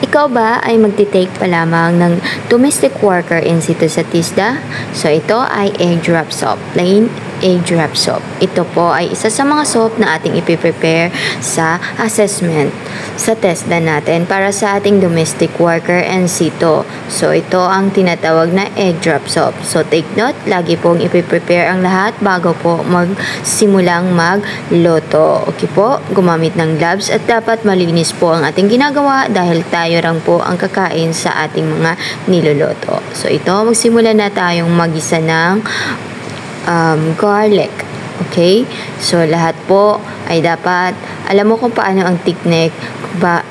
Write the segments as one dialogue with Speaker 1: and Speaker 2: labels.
Speaker 1: Ikaw ba ay magti-take pa lamang ng domestic worker in situ sa TISDA? So ito ay egg drop soap, plain egg drop soap. Ito po ay isa sa mga soap na ating ipiprepare sa assessment sa TESDA natin para sa ating domestic worker in situ. So ito ang tinatawag na egg drop soap. So take note, lagi pong ipiprepare ang lahat bago po magsimulang magloto. Okay po, gumamit ng gloves at dapat malinis po ang ating ginagawa dahil tayo lang po ang kakain sa ating mga niloloto. So ito, magsimula na tayong magisa ng garlic. Okay? So lahat po ay dapat alam mo kung paano ang technique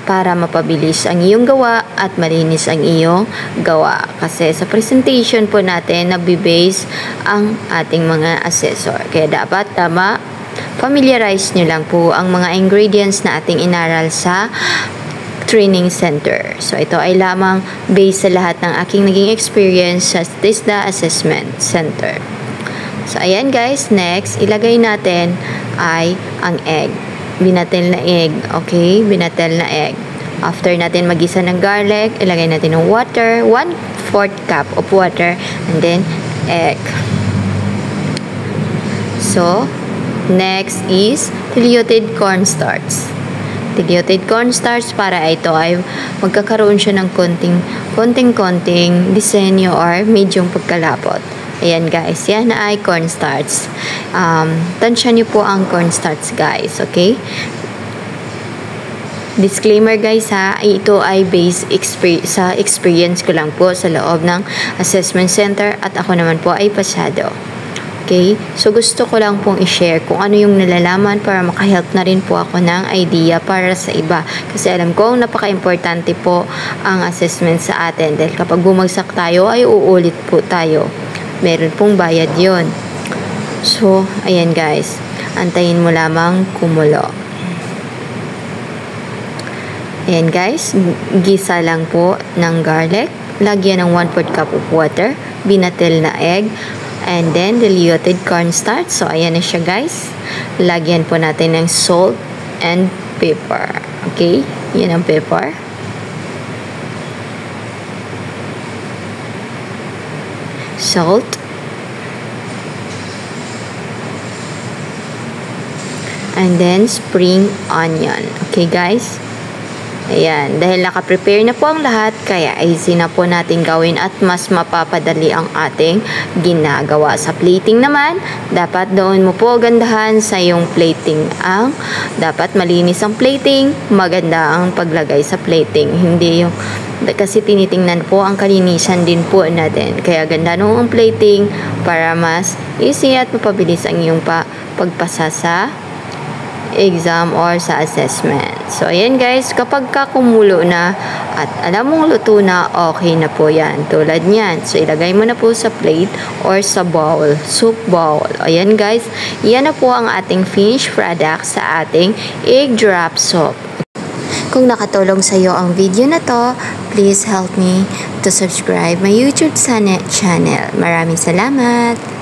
Speaker 1: para mapabilis ang iyong gawa at malinis ang iyong gawa. Kasi sa presentation po natin, nagbe-base ang ating mga assessor. Kaya dapat familiarize nyo lang po ang mga ingredients na ating inaral sa training center. So ito ay lamang based sa lahat ng aking naging experience sa TISDA Assessment Center. So ayan guys, next ilagay natin ay ang egg. Binatel na egg, okay? Binatel na egg. After natin magisa ng garlic, ilagay natin ng water, 1/4 cup of water, and then egg. So next is diluted cornstarch. Diluted cornstarch para ito ay magkakaroon siya ng konting disenyo or medyong pagkalapot. Ayan guys, yan ay cornstarch. Tansya niyo po ang cornstarch guys, okay? Disclaimer guys ha, ito ay based sa experience ko lang po sa loob ng assessment center at ako naman po ay pasado. Okay? So, gusto ko lang pong i-share kung ano yung nalalaman para makahelp na rin po ako ng idea para sa iba. Kasi alam ko, napaka-importante po ang assessment sa atin. Dahil kapag bumagsak tayo, ay uulit po tayo. Meron pong bayad yon. So, ayan guys. Antayin mo lamang kumulo. Ayan guys. Gisa lang po ng garlic. Lagyan ng 1/4 cup of water. Binatel na egg. And then, diluted cornstarch. So, ayan na siya guys. Lagyan po natin ng salt and pepper. Okay? Yan ang pepper. Salt. And then, spring onion. Okay guys? Ayan, dahil naka-prepare na po ang lahat, kaya easy na po natin gawin at mas mapapadali ang ating ginagawa. Sa plating naman, dapat doon mo po gandahan sa yung plating. Dapat malinis ang plating, maganda ang paglagay sa plating. Hindi yung, kasi tinitingnan po ang kalinisan din po natin. Kaya ganda nung ang plating para mas easy at mapabilis ang iyong pagpasa sa exam or sa assessment. So, ayan guys, kapag kumulo na at alam mong luto na, okay na po yan. Tulad niyan. So, ilagay mo na po sa plate or sa bowl, soup bowl. Ayan guys, yan na po ang ating finished product sa ating egg drop soap. Kung nakatulong sa iyo ang video na to, please help me to subscribe my YouTube channel. Maraming salamat!